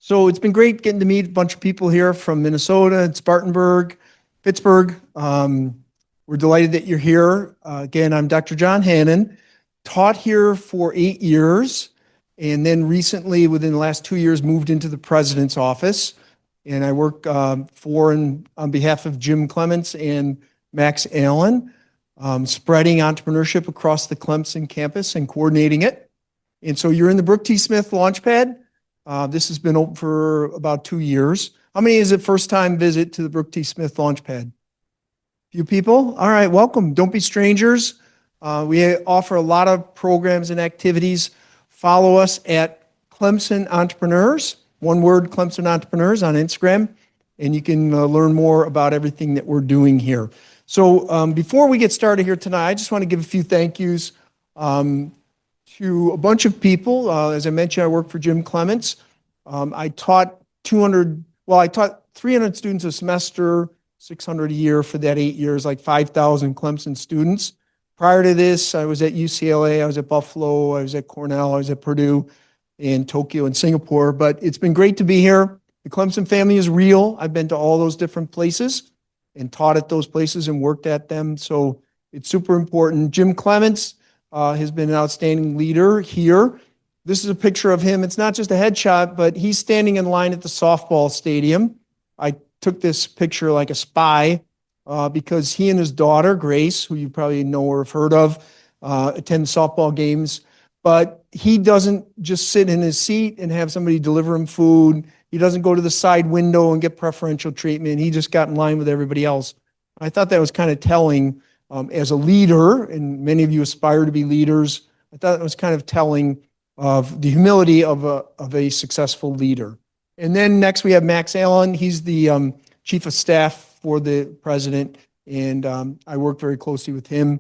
So it's been great getting to meet a bunch of people here from Minnesota and Spartanburg, Pittsburgh. We're delighted that you're here. Again, I'm Dr. John Hannon, taught here for 8 years, and then recently, within the last 2 years, moved into the president's office. And I work on behalf of Jim Clements and Max Allen, spreading entrepreneurship across the Clemson campus and coordinating it. And so you're in the Brooke T. Smith Launchpad. This has been open for about 2 years. How many is it first time visit to the Brooke T. Smith Launchpad? Few people? All right, welcome. Don't be strangers. We offer a lot of programs and activities. Follow us at Clemson Entrepreneurs, one word, Clemson Entrepreneurs on Instagram, and you can learn more about everything that we're doing here. So before we get started here tonight, I just want to give a few thank yous to a bunch of people. As I mentioned, I work for Jim Clements. I taught 300 students a semester, 600 a year for that 8 years, like 5,000 Clemson students. Prior to this, I was at UCLA, I was at Buffalo, I was at Cornell, I was at Purdue, and Tokyo and Singapore. But it's been great to be here. The Clemson family is real. I've been to all those different places and taught at those places and worked at them. So it's super important. Jim Clements has been an outstanding leader here. This is a picture of him. It's not just a headshot, but he's standing in line at the softball stadium. I took this picture like a spy because he and his daughter, Grace, who you probably know or have heard of, attend softball games. But he doesn't just sit in his seat and have somebody deliver him food. He doesn't go to the side window and get preferential treatment. He just got in line with everybody else. I thought that was kind of telling. As a leader, and many of you aspire to be leaders, I thought it was kind of telling of the humility of a successful leader. And then next we have Max Allen. He's the chief of staff for the president, and I work very closely with him.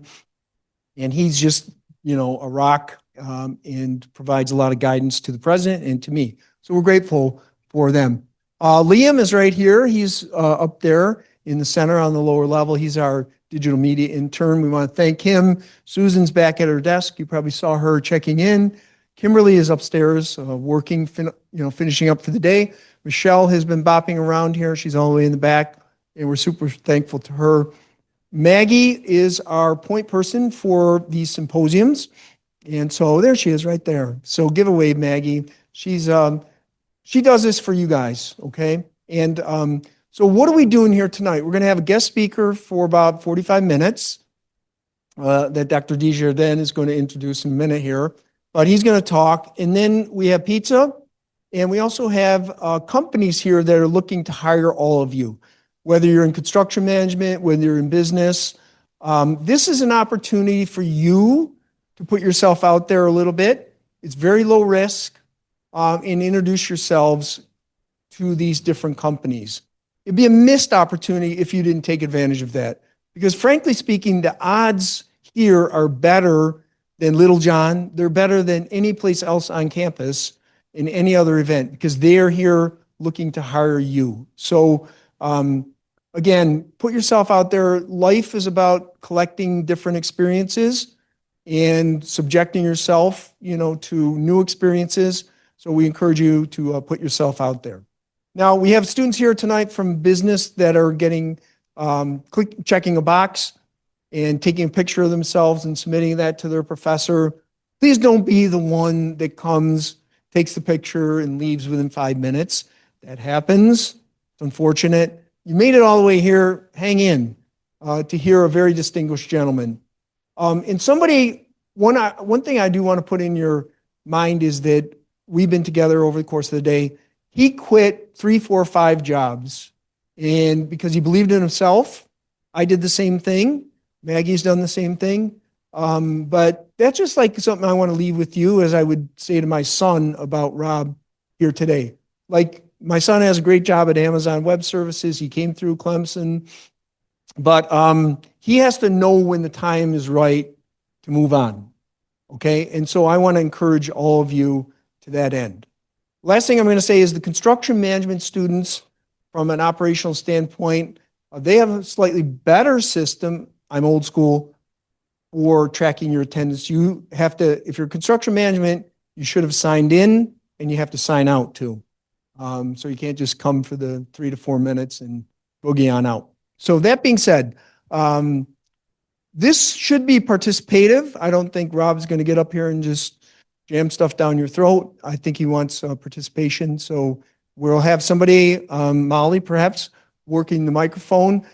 And he's just, a rock and provides a lot of guidance to the president and to me. So we're grateful for them. Liam is right here. He's up there in the center on the lower level. He's our digital media intern. We want to thank him. Susan's back at her desk. You probably saw her checking in. Kimberly is upstairs working, finishing up for the day. Michelle has been bopping around here. She's all the way in the back, and we're super thankful to her. Maggie is our point person for these symposiums, and so there she is right there. So give a wave, Maggie. She does this for you guys, okay? And so what are we doing here tonight? We're going to have a guest speaker for about 45 minutes that Dr. Desjardins is going to introduce in a minute here. But he's going to talk. And then we have pizza. And we also have companies here that are looking to hire all of you, whether you're in construction management, whether you're in business. This is an opportunity for you to put yourself out there a little bit. It's very low risk, and introduce yourselves to these different companies. It'd be a missed opportunity if you didn't take advantage of that. Because frankly speaking, the odds here are better than Little John. They're better than any place else on campus in any other event because they're here looking to hire you. So again, put yourself out there. Life is about collecting different experiences and subjecting yourself, to new experiences. So we encourage you to put yourself out there. Now, we have students here tonight from business that are getting, checking a box and taking a picture of themselves and submitting that to their professor. Please don't be the one that comes, takes the picture, and leaves within 5 minutes. That happens. It's unfortunate. You made it all the way here. Hang in to hear a very distinguished gentleman. One thing I do want to put in your mind is that we've been together over the course of the day. He quit 3, 4, 5 jobs, and because he believed in himself. I did the same thing. Maggie's done the same thing. But that's just like something I want to leave with you, as I would say to my son about Rob here today. Like, my son has a great job at Amazon Web Services. He came through Clemson, but he has to know when the time is right to move on. Okay, and so I want to encourage all of you to that end. Last thing I'm going to say is the construction management students, from an operational standpoint, they have a slightly better system. I'm old school for tracking your attendance. You have to, if you're construction management, you should have signed in and you have to sign out too. So you can't just come for the 3 to 4 minutes and boogie on out. So that being said, this should be participative. I don't think Rob's going to get up here and just jam stuff down your throat. I think he wants participation. So we'll have somebody, Molly perhaps, working the microphone.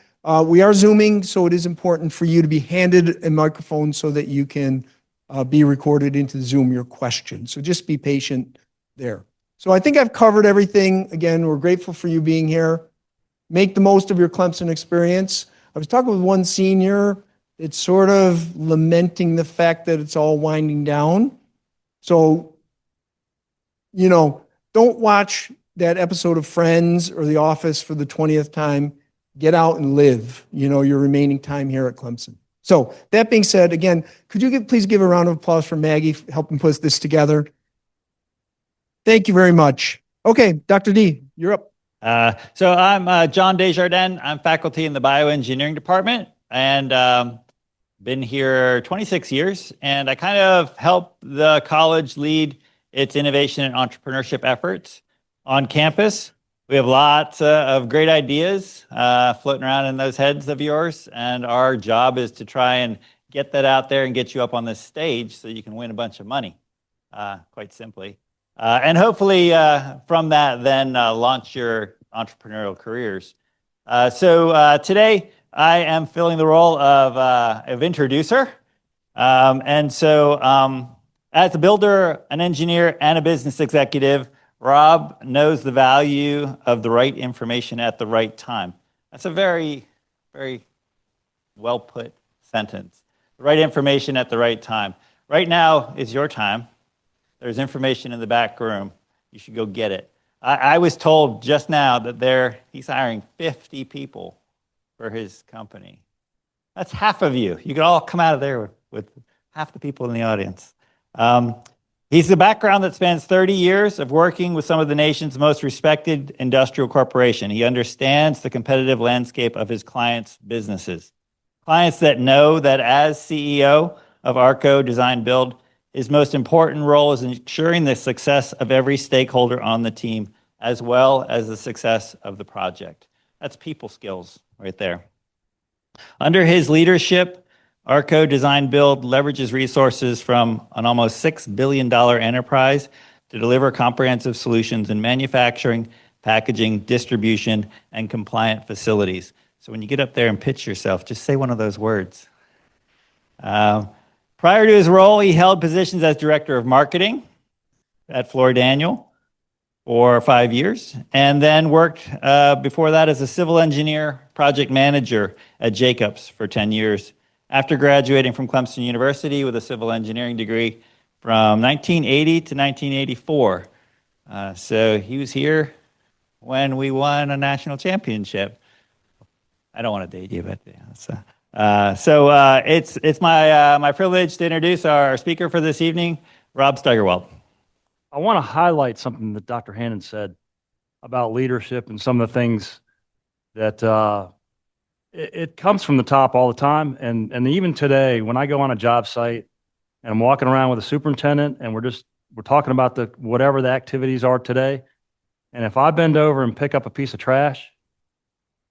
We are Zooming, so it is important for you to be handed a microphone so that you can be recorded into Zoom your question. So just be patient there. So I think I've covered everything. Again, we're grateful for you being here. Make the most of your Clemson experience. I was talking with one senior. It's sort of lamenting the fact that it's all winding down. So, you know, don't watch that episode of Friends or The Office for the 20th time. Get out and live, you know, your remaining time here at Clemson. So that being said, again, could you please give a round of applause for Maggie for helping put this together? Thank you very much. Okay, Dr. D, you're up. So I'm John Desjardins. I'm faculty in the bioengineering department and been here 26 years. And I kind of help the college lead its innovation and entrepreneurship efforts on campus. We have lots of great ideas floating around in those heads of yours. And our job is to try and get that out there and get you up on this stage so you can win a bunch of money, quite simply. And hopefully from that, then launch your entrepreneurial careers. So today, I am filling the role of introducer. And so as a builder, an engineer, and a business executive, Rob knows the value of the right information at the right time. That's a very, very well put sentence. The right information at the right time. Right now is your time. There's information in the back room. You should go get it. I was told just now that he's hiring 50 people for his company. That's half of you. You could all come out of there with half the people in the audience. He's the background that spans 30 years of working with some of the nation's most respected industrial corporations. He understands the competitive landscape of his clients' businesses. Clients that know that as CEO of Arco Design Build, his most important role is ensuring the success of every stakeholder on the team, as well as the success of the project. That's people skills right there. Under his leadership, Arco Design Build leverages resources from an almost $6 billion enterprise to deliver comprehensive solutions in manufacturing, packaging, distribution, and compliant facilities. So when you get up there and pitch yourself, just say one of those words. Prior to his role, he held positions as Director of Marketing at Floor Daniel for 5 years, and then worked before that as a civil engineer project manager at Jacobs for 10 years. After graduating from Clemson University with a civil engineering degree from 1980 to 1984. So he was here when we won a national championship. I don't want to date you, but yeah, it's my privilege to introduce our speaker for this evening, Rob Steigerwald. I want to highlight something that Dr. Hannon said about leadership and some of the things that it comes from the top all the time. And even today, when I go on a job site and I'm walking around with a superintendent and we're talking about whatever the activities are today, and if I bend over and pick up a piece of trash,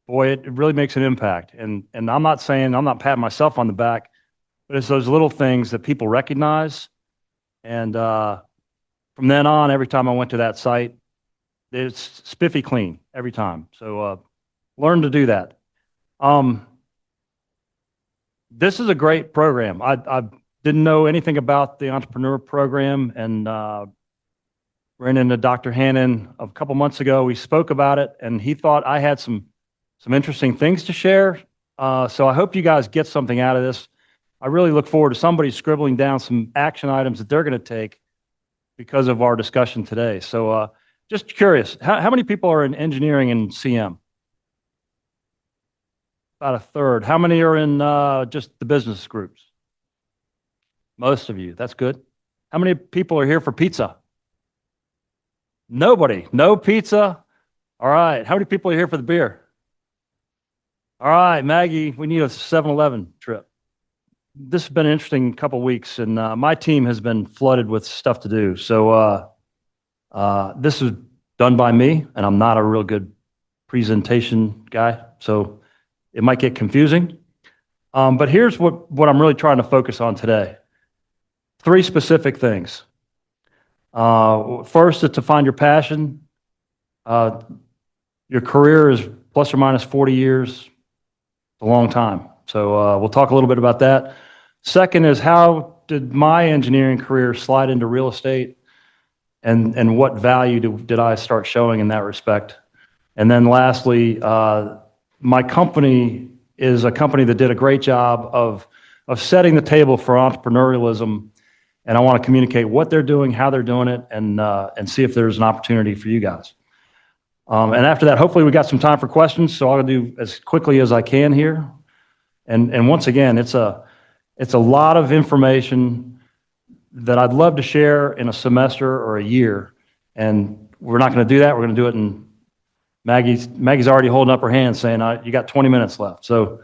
boy, it really makes an impact. And I'm not patting myself on the back, but it's those little things that people recognize. And from then on, every time I went to that site, it's spiffy clean every time. So learn to do that. This is a great program. I didn't know anything about the entrepreneur program, and ran into Dr. Hannon a couple months ago. We spoke about it, and he thought I had some interesting things to share. So I hope you guys get something out of this. I really look forward to somebody scribbling down some action items that they're going to take because of our discussion today. So just curious, how many people are in engineering and CM? About a third. How many are in just the business groups? Most of you. That's good. How many people are here for pizza? Nobody. No pizza? All right. How many people are here for the beer? All right, Maggie, we need a 7-Eleven trip. This has been an interesting couple weeks, and my team has been flooded with stuff to do. So this is done by me, and I'm not a real good presentation guy, so it might get confusing. But here's what I'm really trying to focus on today. 3 specific things. First is to find your passion. Your career is plus or minus 40 years. It's a long time. So we'll talk a little bit about that. Second is, how did my engineering career slide into real estate, and what value did I start showing in that respect? And then lastly, my company is a company that did a great job of setting the table for entrepreneurialism, and I want to communicate what they're doing, how they're doing it, and see if there's an opportunity for you guys. And after that, hopefully we got some time for questions, so I'll do as quickly as I can here. And once again, it's a lot of information that I'd love to share in a semester or a year, and we're not going to do that. We're going to do it in Maggie's already holding up her hand saying, you got 20 minutes left. So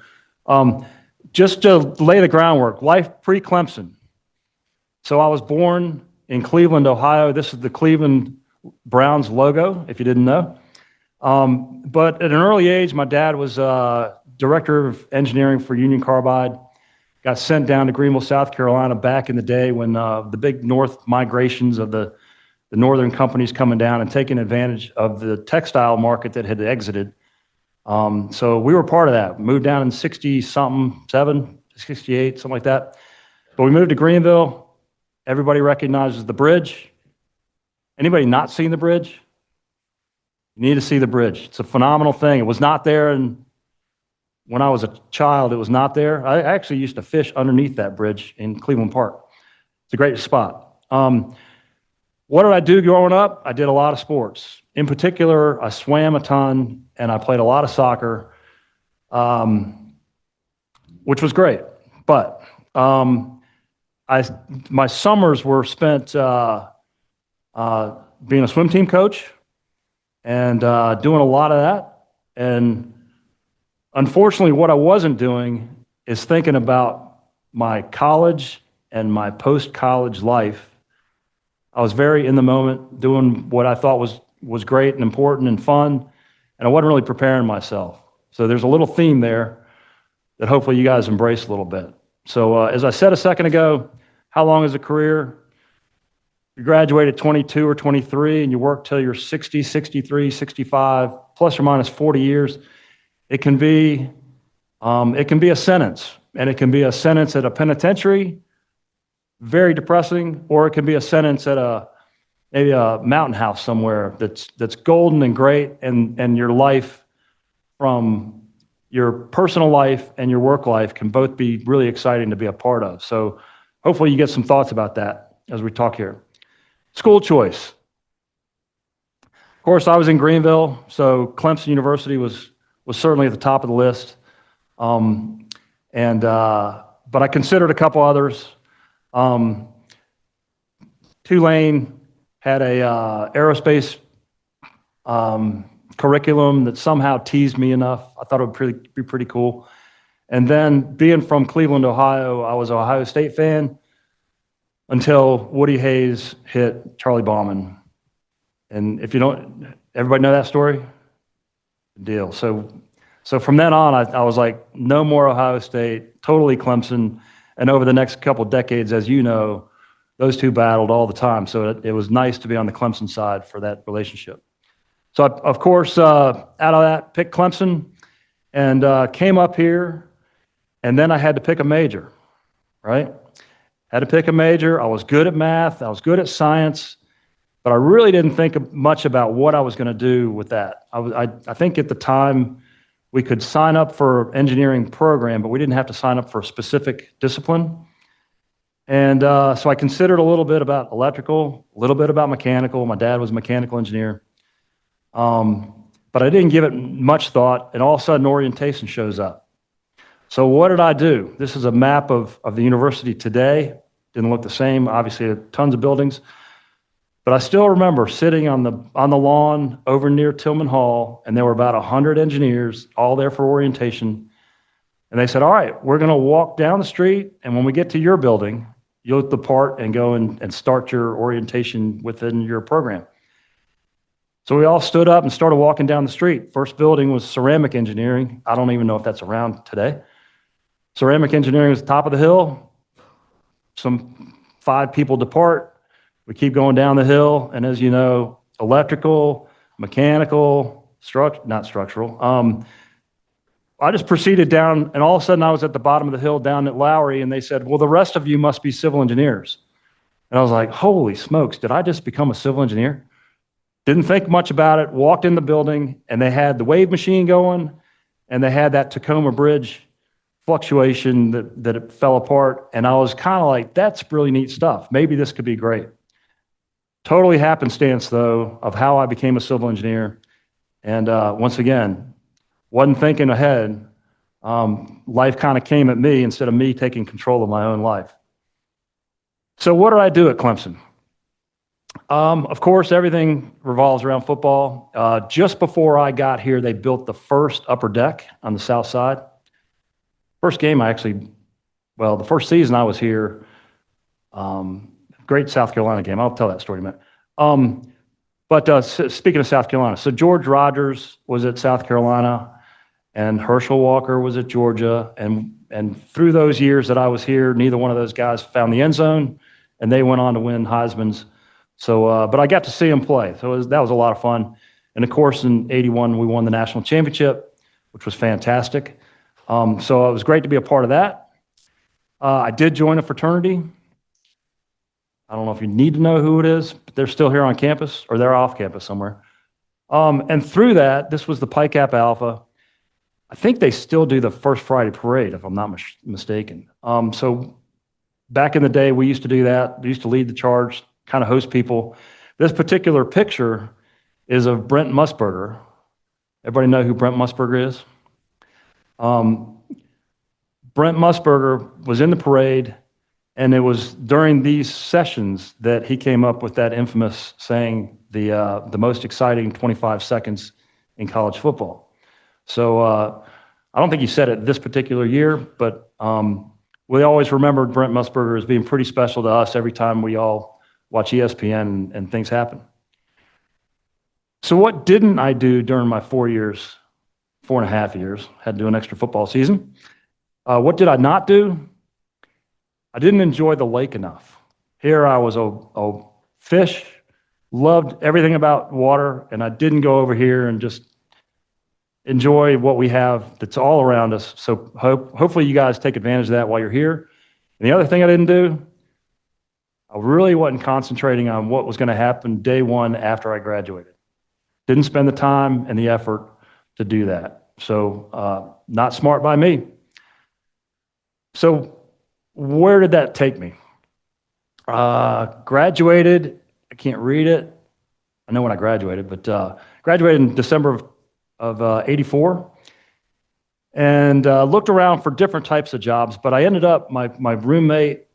just to lay the groundwork, life pre-Clemson. So I was born in Cleveland, Ohio. This is the Cleveland Browns logo, if you didn't know. But at an early age, my dad was director of engineering for Union Carbide. Got sent down to Greenville, South Carolina back in the day when the big north migrations of the northern companies coming down and taking advantage of the textile market that had exited. So we were part of that. Moved down in 60-something, 68, something like that. But we moved to Greenville. Everybody recognizes the bridge. Anybody not seen the bridge? You need to see the bridge. It's a phenomenal thing. It was not there when I was a child. It was not there. I actually used to fish underneath that bridge in Cleveland Park. It's a great spot. What did I do growing up? I did a lot of sports. In particular, I swam a ton, and I played a lot of soccer, which was great. But my summers were spent being a swim team coach and doing a lot of that. And unfortunately, what I wasn't doing is thinking about my college and my post-college life. I was very in the moment, doing what I thought was great and important and fun, and I wasn't really preparing myself. So there's a little theme there that hopefully you guys embrace a little bit. So as I said a second ago, how long is a career? You graduate at 22 or 23 and you work till you're 60, 63, 65, plus or minus 40 years. It can be a sentence, and it can be a sentence at a penitentiary, very depressing, or it can be a sentence at maybe a mountain house somewhere that's golden and great, and your life, from your personal life and your work life, can both be really exciting to be a part of. So hopefully you get some thoughts about that as we talk here. School choice. Of course, I was in Greenville, so Clemson University was certainly at the top of the list. But I considered a couple others. Tulane had a aerospace curriculum that somehow teased me enough. I thought it would be pretty cool. And then being from Cleveland, Ohio, I was an Ohio State fan until Woody Hayes hit Charlie Bauman. And if you don't, everybody know that story? Deal. So from then on, I was like, no more Ohio State, totally Clemson. And over the next couple decades, as you know, those two battled all the time. So it was nice to be on the Clemson side for that relationship. So, of course, out of that, picked Clemson and came up here, and then I had to pick a major, right? Had to pick a major. I was good at math. I was good at science, but I really didn't think much about what I was going to do with that. I think at the time we could sign up for engineering program, but we didn't have to sign up for a specific discipline. And so I considered a little bit about electrical, a little bit about mechanical. My dad was a mechanical engineer. But I didn't give it much thought, and all of a sudden orientation shows up. So what did I do? This is a map of the university today. Didn't look the same, obviously tons of buildings. But I still remember sitting on the lawn over near Tillman Hall, and there were about 100 engineers all there for orientation. And they said, all right, we're going to walk down the street, and when we get to your building, you'll depart and go and start your orientation within your program. So we all stood up and started walking down the street. First building was ceramic engineering. I don't even know if that's around today. Ceramic engineering was the top of the hill. Some 5 people depart. We keep going down the hill, and as you know, electrical, mechanical, not structural. I just proceeded down, and all of a sudden I was at the bottom of the hill down at Lowry, and they said, well, the rest of you must be civil engineers. And I was like, holy smokes, did I just become a civil engineer? Didn't think much about it, walked in the building, and they had the wave machine going, and they had that Tacoma Bridge fluctuation that it fell apart. And I was kind of like, that's really neat stuff. Maybe this could be great. Totally happenstance, though, of how I became a civil engineer. And once again, wasn't thinking ahead. Life kind of came at me instead of me taking control of my own life. So what did I do at Clemson? Of course, everything revolves around football. Just before I got here, they built the first upper deck on the south side. First game the first season I was here, great South Carolina game. I'll tell that story in a minute. But speaking of South Carolina, so George Rogers was at South Carolina, and Herschel Walker was at Georgia. And through those years that I was here, neither one of those guys found the end zone, and they went on to win Heisman's. So, but I got to see them play. So that was a lot of fun. And of course, in '81, we won the national championship, which was fantastic. So it was great to be a part of that. I did join a fraternity. I don't know if you need to know who it is, but they're still here on campus, or they're off campus somewhere. And through that, this was the Pi Kappa Alpha. I think they still do the first Friday parade, if I'm not mistaken. So back in the day, we used to do that. We used to lead the charge, kind of host people. This particular picture is of Brent Musburger. Everybody know who Brent Musburger is? Brent Musburger was in the parade, and it was during these sessions that he came up with that infamous saying, the most exciting 25 seconds in college football. So I don't think he said it this particular year, but we always remembered Brent Musburger as being pretty special to us every time we all watch ESPN and things happen. So what didn't I do during my 4.5 years, had to do an extra football season. What did I not do? I didn't enjoy the lake enough. Here I was a fish, loved everything about water, and I didn't go over here and just enjoy what we have that's all around us. So hopefully you guys take advantage of that while you're here. And the other thing I didn't do, I really wasn't concentrating on what was going to happen day one after I graduated. Didn't spend the time and the effort to do that. So not smart by me. So where did that take me? Graduated, I can't read it. I know when I graduated, but graduated in December of '84, and looked around for different types of jobs, but I ended up, my roommate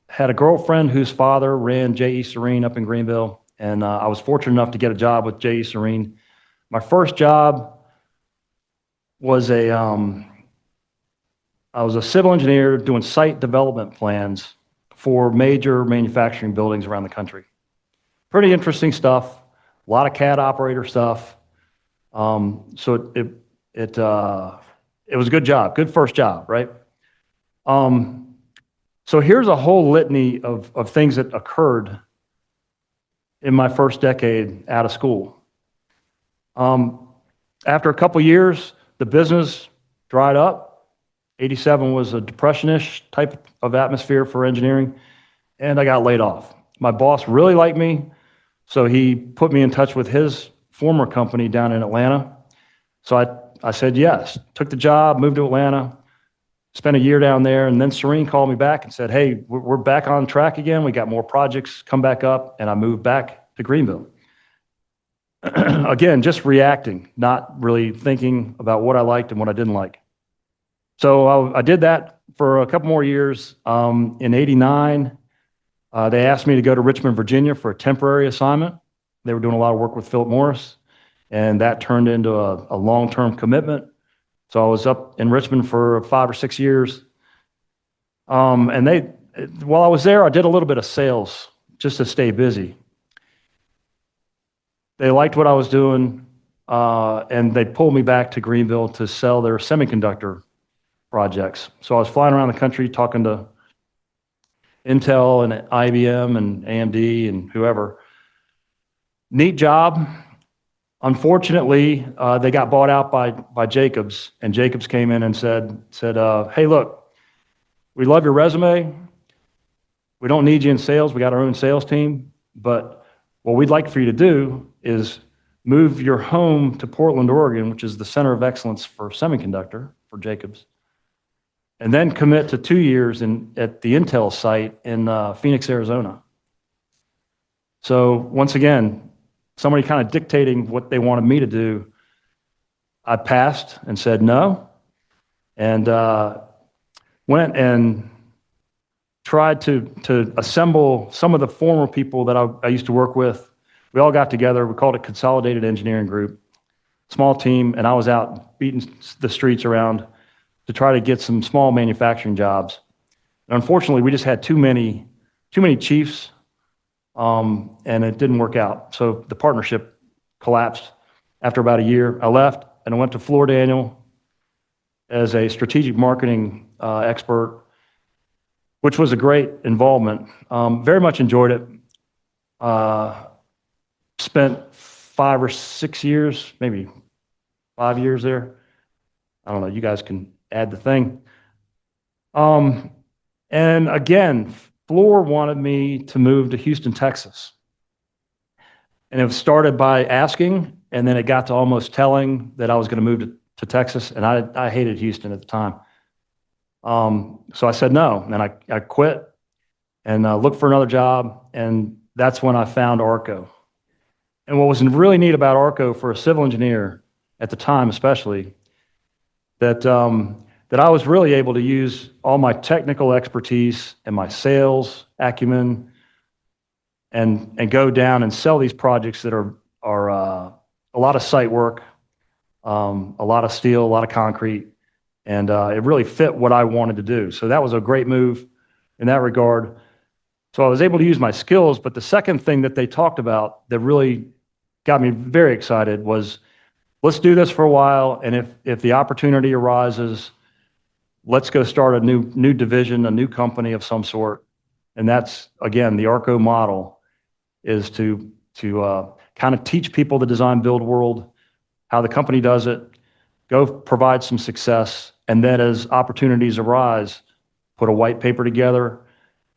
had a girlfriend whose father ran J.E. Serene up in Greenville, and I was fortunate enough to get a job with J.E. Serene. My first job was I was a civil engineer doing site development plans for major manufacturing buildings around the country. Pretty interesting stuff, a lot of CAD operator stuff. So it was a good job, good first job, right? So here's a whole litany of things that occurred in my first decade out of school. After a couple years, the business dried up. '87 was a depression-ish type of atmosphere for engineering, and I got laid off. My boss really liked me, so he put me in touch with his former company down in Atlanta. So I said yes, took the job, moved to Atlanta, spent a year down there, and then Serene called me back and said, hey, we're back on track again. We got more projects, come back up, and I moved back to Greenville. Again, just reacting, not really thinking about what I liked and what I didn't like. So I did that for a couple more years. In '89, they asked me to go to Richmond, Virginia for a temporary assignment. They were doing a lot of work with Philip Morris, and that turned into a long-term commitment. So I was up in Richmond for 5 or 6 years. And while I was there, I did a little bit of sales just to stay busy. they liked what I was doing, and they pulled me back to Greenville to sell their semiconductor projects. So I was flying around the country talking to Intel and IBM and AMD and whoever. Neat job. Unfortunately, they got bought out by Jacobs, and Jacobs came in and said, "Hey, look, we love your resume. We don't need you in sales. We got our own sales team. But what we'd like for you to do is move your home to Portland, Oregon, which is the center of excellence for semiconductor for Jacobs, and then commit to 2 years at the Intel site in Phoenix, Arizona." So once again, somebody kind of dictating what they wanted me to do. I passed and said no, and went and tried to assemble some of the former people that I used to work with. We all got together. We called it Consolidated Engineering Group, small team, and I was out beating the streets around to try to get some small manufacturing jobs. And unfortunately, we just had too many chiefs, and it didn't work out. So the partnership collapsed after about a year. I left and I went to Floor Daniel as a strategic marketing expert, which was a great involvement. Very much enjoyed it. Spent 5 or 6 years, maybe 5 years there. I don't know, you guys can add the thing. And again, Floor wanted me to move to Houston, Texas. And it started by asking, and then it got to almost telling that I was going to move to Texas, and I hated Houston at the time. So I said no, and I quit and looked for another job, and that's when I found Arco. And what was really neat about Arco for a civil engineer at the time, especially, that I was really able to use all my technical expertise and my sales acumen and go down and sell these projects that are a lot of site work, a lot of steel, a lot of concrete, and it really fit what I wanted to do. So that was a great move in that regard. So I was able to use my skills, but the second thing that they talked about that really got me very excited was, let's do this for a while, and if the opportunity arises, let's go start a new division, a new company of some sort. And that's, again, the Arco model is to kind of teach people the design build world, how the company does it, go provide some success, and then as opportunities arise, put a white paper together,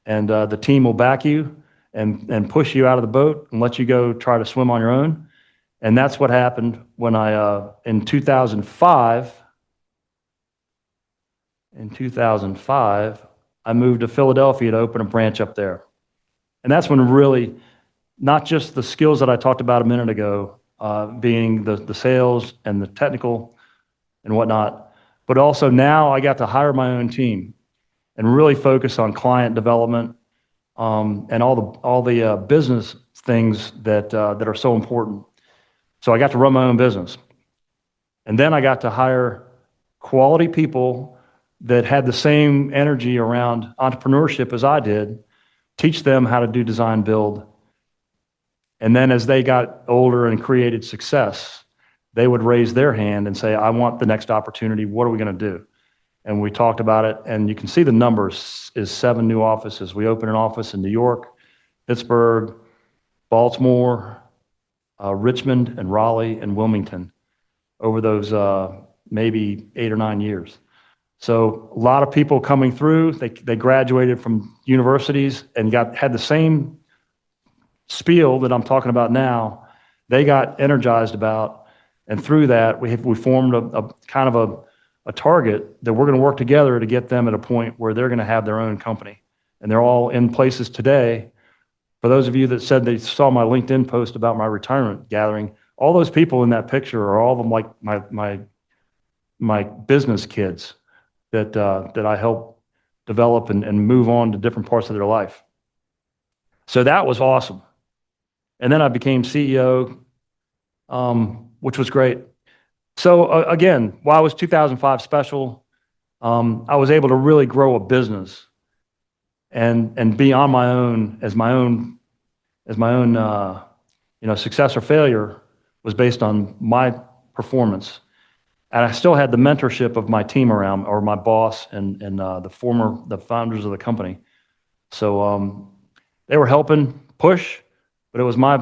and the team will back you and push you out of the boat and let you go try to swim on your own. And that's what happened when in 2005, I moved to Philadelphia to open a branch up there. And that's when really, not just the skills that I talked about a minute ago, being the sales and the technical and whatnot, but also now I got to hire my own team and really focus on client development and all the business things that are so important. So I got to run my own business. And then I got to hire quality people that had the same energy around entrepreneurship as I did, teach them how to do design build. And then as they got older and created success, they would raise their hand and say, I want the next opportunity. What are we going to do? And we talked about it, and you can see the numbers is 7 new offices. We opened an office in New York, Pittsburgh, Baltimore, Richmond, and Raleigh, and Wilmington over those maybe 8 or 9 years. So a lot of people coming through, they graduated from universities and had the same spiel that I'm talking about now. They got energized about, and through that, we formed a kind of a target that we're going to work together to get them at a point where they're going to have their own company. And they're all in places today. For those of you that said they saw my LinkedIn post about my retirement gathering, all those people in that picture are all of them like my business kids that I help develop and move on to different parts of their life. So that was awesome. And then I became CEO, which was great. So again, why was 2005 special? I was able to really grow a business and be on my own as my own success or failure was based on my performance. And I still had the mentorship of my team around, or my boss and the founders of the company. So they were helping push, but it was my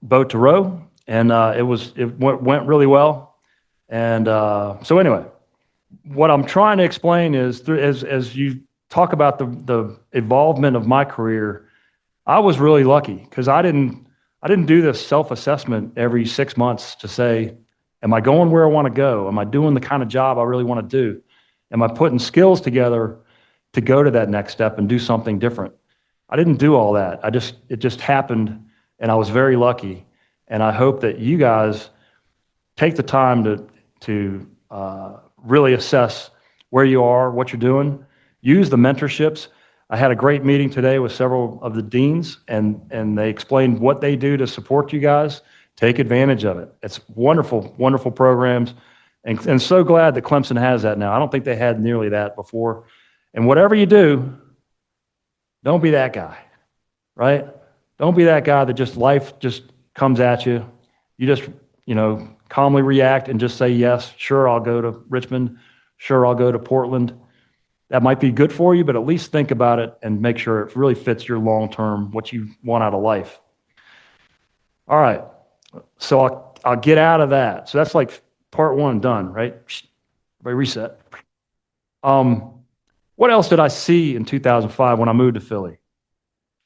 boat to row, and it went really well. And so anyway, what I'm trying to explain is, as you talk about the evolvement of my career, I was really lucky because I didn't do this self-assessment every 6 months to say, am I going where I want to go? Am I doing the kind of job I really want to do? Am I putting skills together to go to that next step and do something different? I didn't do all that. It just happened, and I was very lucky. And I hope that you guys take the time to really assess where you are, what you're doing. Use the mentorships. I had a great meeting today with several of the deans, and they explained what they do to support you guys. Take advantage of it. It's wonderful, wonderful programs, and so glad that Clemson has that now. I don't think they had nearly that before. And whatever you do, don't be that guy, right? Don't be that guy that life just comes at you. You just, calmly react and just say, yes, sure, I'll go to Richmond. Sure, I'll go to Portland. That might be good for you, but at least think about it and make sure it really fits your long-term, what you want out of life. All right. So I'll get out of that. So that's like part one done, right? Everybody reset. What else did I see in 2005 when I moved to Philly?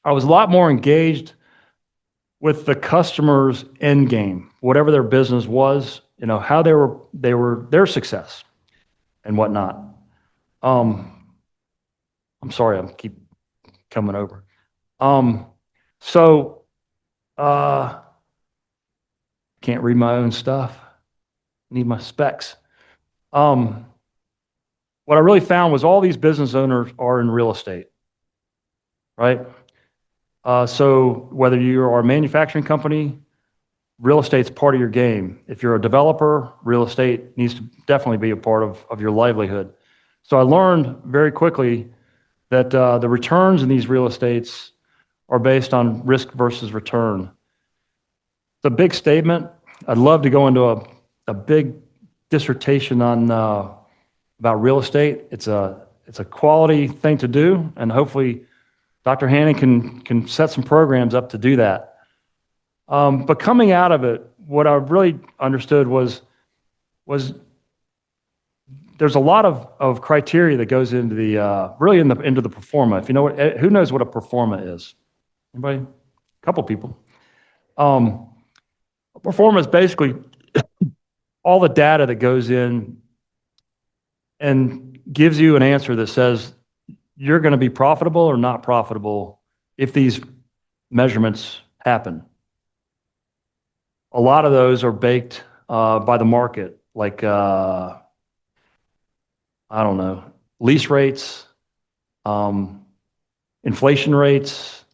I was a lot more engaged with the customer's end game, whatever their business was, how they were their success and whatnot. I'm sorry, I keep coming over. Can't read my own stuff. Need my specs. What I really found was all these business owners are in real estate, right? So whether you are a manufacturing company, real estate's part of your game. If you're a developer, real estate needs to definitely be a part of your livelihood. So I learned very quickly that the returns in these real estates are based on risk versus return. It's a big statement. I'd love to go into a big dissertation on about real estate. It's a quality thing to do, and hopefully Dr. Hannon can set some programs up to do that. But coming out of it, what I really understood was there's a lot of criteria that goes into the really into the performa. If you know who knows what a performa is? Anybody? A couple people. A performa is basically all the data that goes in and gives you an answer that says you're going to be profitable or not profitable if these measurements happen. A lot of those are baked by the market, like I don't know, lease rates, inflation rates,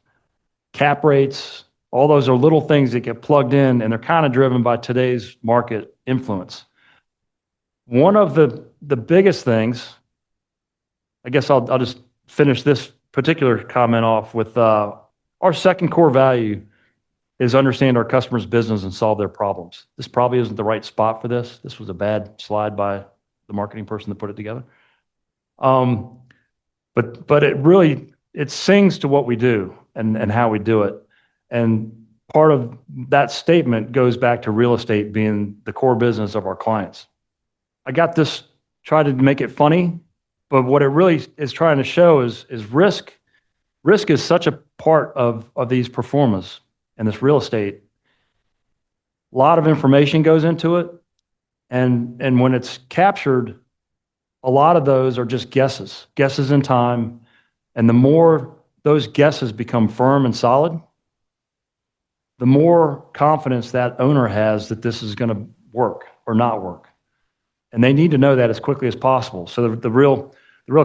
cap rates. All those are little things that get plugged in, and they're kind of driven by today's market influence. One of the biggest things, I guess I'll just finish this particular comment off with our second core value is understand our customer's business and solve their problems. This probably isn't the right spot for this. This was a bad slide by the marketing person that put it together. But it sings to what we do and how we do it. And part of that statement goes back to real estate being the core business of our clients. I got this, tried to make it funny, but what it really is trying to show is risk. Risk is such a part of these performers and this real estate. A lot of information goes into it, and when it's captured, a lot of those are just guesses in time, and the more those guesses become firm and solid, the more confidence that owner has that this is going to work or not work. And they need to know that as quickly as possible. So the real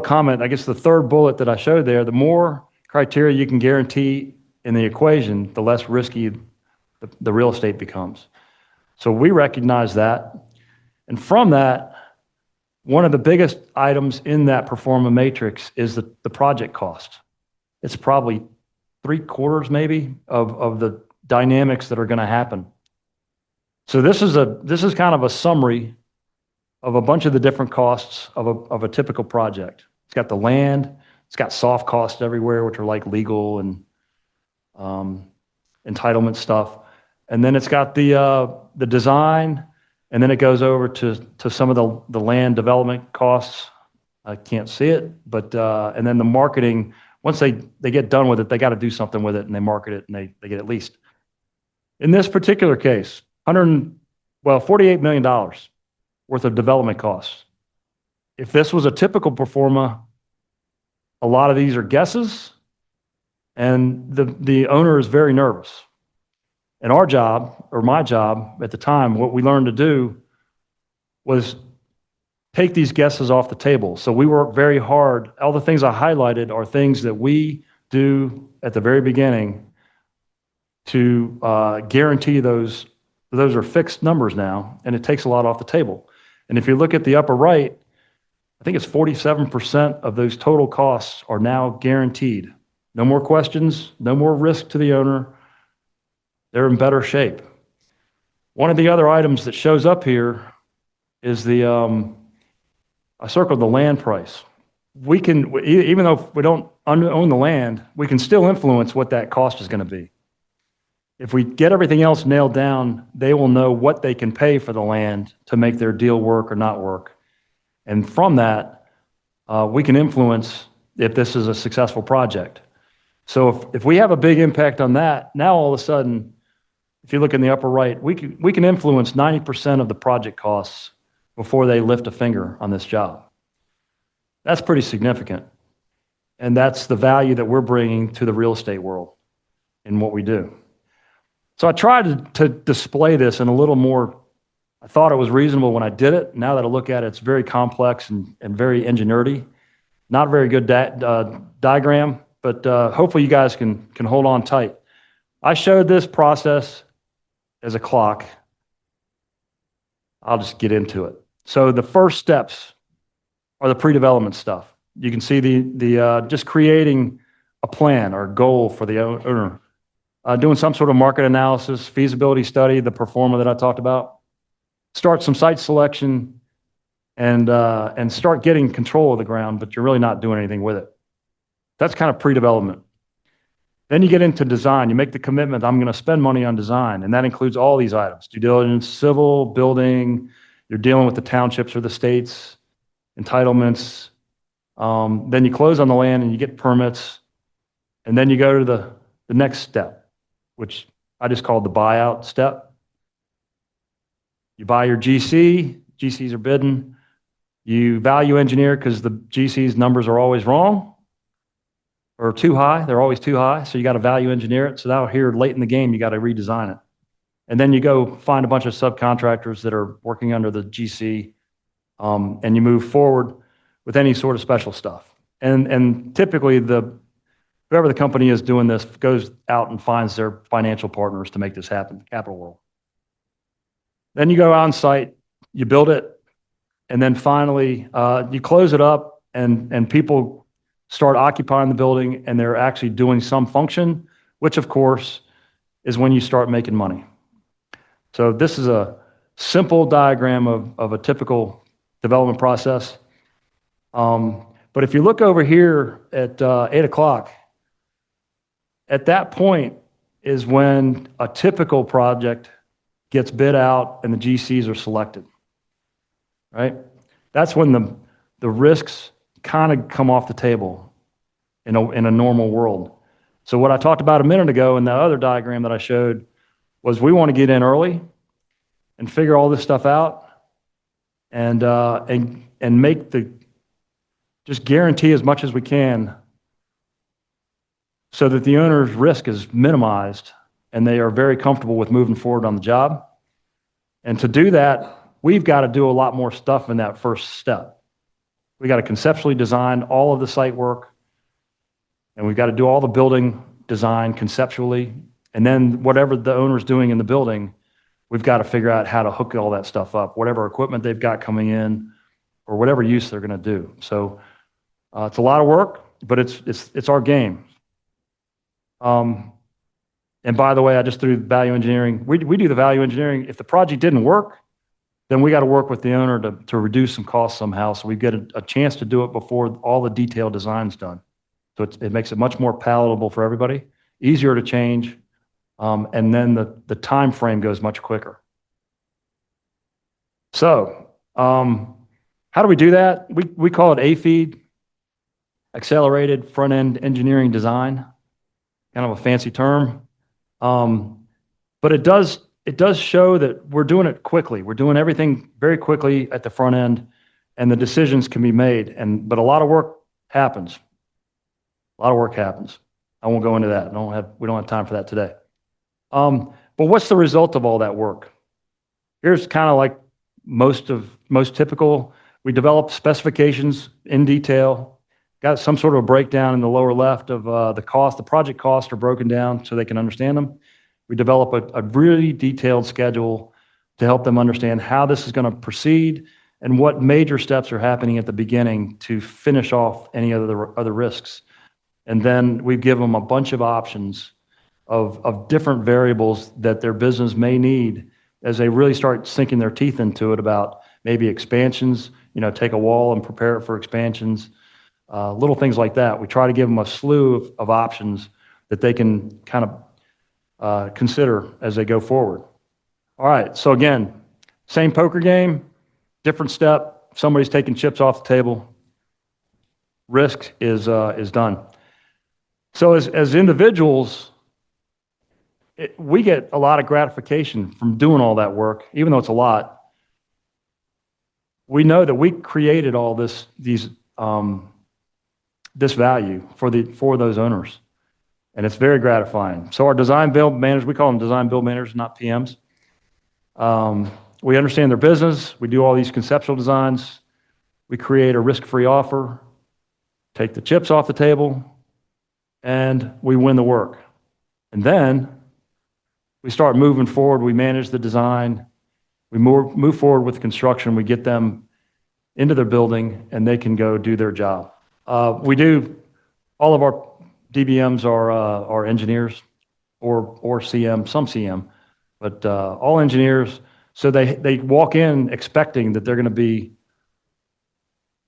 comment, I guess the third bullet that I showed there, the more criteria you can guarantee in the equation, the less risky the real estate becomes. So we recognize that. And from that, one of the biggest items in that performa matrix is the project cost. It's probably 3/4 maybe of dynamics that are going to happen. So this is kind of a summary of a bunch of the different costs of a typical project. It's got the land, it's got soft costs everywhere, which are like legal and entitlement stuff. And then it's got the design, and then it goes over to some of the land development costs. I can't see it, but and then the marketing. Once they get done with it, they got to do something with it, and they market it, and they get at least. In this particular case, $48 million worth of development costs. If this was a typical pro forma, a lot of these are guesses, and the owner is very nervous. And our job, or my job at the time, what we learned to do was take these guesses off the table. So we work very hard. All the things I highlighted are things that we do at the very beginning to guarantee those are fixed numbers now, and it takes a lot off the table. And if you look at the upper right, I think it's 47% of those total costs are now guaranteed. No more questions, no more risk to the owner. They're in better shape. One of the other items that shows up here is I circled the land price. We can, even though we don't own the land, we can still influence what that cost is going to be. If we get everything else nailed down, they will know what they can pay for the land to make their deal work or not work. And from that, we can influence if this is a successful project. So if we have a big impact on that, now all of a sudden, if you look in the upper right, we can influence 90% of the project costs before they lift a finger on this job. That's pretty significant. And that's the value that we're bringing to the real estate world in what we do. So I tried to display this in a little more, I thought it was reasonable when I did it. Now that I look at it, it's very complex and very ingenuity. Not a very good diagram, but hopefully you guys can hold on tight. I showed this process as a clock. I'll just get into it. So the first steps are the pre-development stuff. You can see the just creating a plan or goal for the owner, doing some sort of market analysis, feasibility study, the pro forma that I talked about, start some site selection, and start getting control of the ground, but you're really not doing anything with it. That's kind of pre-development. Then you get into design. You make the commitment, I'm going to spend money on design, and that includes all these items: due diligence, civil, building. You're dealing with the townships or the states, entitlements. Then you close on the land and you get permits, and then you go to the next step, which I just called the buyout step. You buy your GC. GCs are bidding. You value engineer because the GC's numbers are always wrong or too high. They're always too high, so you got to value engineer it. So now here late in the game, you got to redesign it. And then you go find a bunch of subcontractors that are working under the GC, and you move forward with any sort of special stuff. And typically, whoever the company is doing this goes out and finds their financial partners to make this happen, Capital World. Then you go on site, you build it, and then finally you close it up, and people start occupying the building, and they're actually doing some function, which of course is when you start making money. So this is a simple diagram of a typical development process. But if you look over here at 8 o'clock, at that point is when a typical project gets bid out and the GCs are selected, right? That's when the risks kind of come off the table in a normal world. So what I talked about a minute ago in that other diagram that I showed was we want to get in early and figure all this stuff out and make just guarantee as much as we can so that the owner's risk is minimized and they are very comfortable with moving forward on the job. And to do that, we've got to do a lot more stuff in that first step. We got to conceptually design all of the site work, and we've got to do all the building design conceptually. And then whatever the owner's doing in the building, we've got to figure out how to hook all that stuff up, whatever equipment they've got coming in or whatever use they're going to do. So it's a lot of work, but it's our game. And by the way, I just threw value engineering. We do the value engineering. If the project didn't work, then we got to work with the owner to reduce some costs somehow. So we get a chance to do it before all the detailed design's done. So it makes it much more palatable for everybody, easier to change, and then the time frame goes much quicker. So how do we do that? We call it AFEED, Accelerated Front-End Engineering Design, kind of a fancy term. But it does show that we're doing it quickly. We're doing everything very quickly at the front end, and the decisions can be made. But a lot of work happens. A lot of work happens. I won't go into that. We don't have time for that today. But what's the result of all that work? Here's kind of like most typical. We develop specifications in detail. Got some sort of a breakdown in the lower left of the cost. The project costs are broken down so they can understand them. We develop a really detailed schedule to help them understand how this is going to proceed and what major steps are happening at the beginning to finish off any other risks. And then we give them a bunch of options of different variables that their business may need as they really start sinking their teeth into it about maybe expansions, take a wall and prepare it for expansions, little things like that. We try to give them a slew of options that they can kind of consider as they go forward. All right, so again, same poker game, different step. Somebody's taking chips off the table. Risk is done. So as individuals, we get a lot of gratification from doing all that work, even though it's a lot. We know that we created all this value for those owners, and it's very gratifying. So our design build managers, we call them design build managers, not PMs. We understand their business. We do all these conceptual designs. We create a risk-free offer, take the chips off the table, and we win the work. And then we start moving forward. We manage the design. We move forward with construction. We get them into their building, and they can go do their job. All of our DBMs are engineers or CM, some CM, but all engineers. So they walk in expecting that they're going to be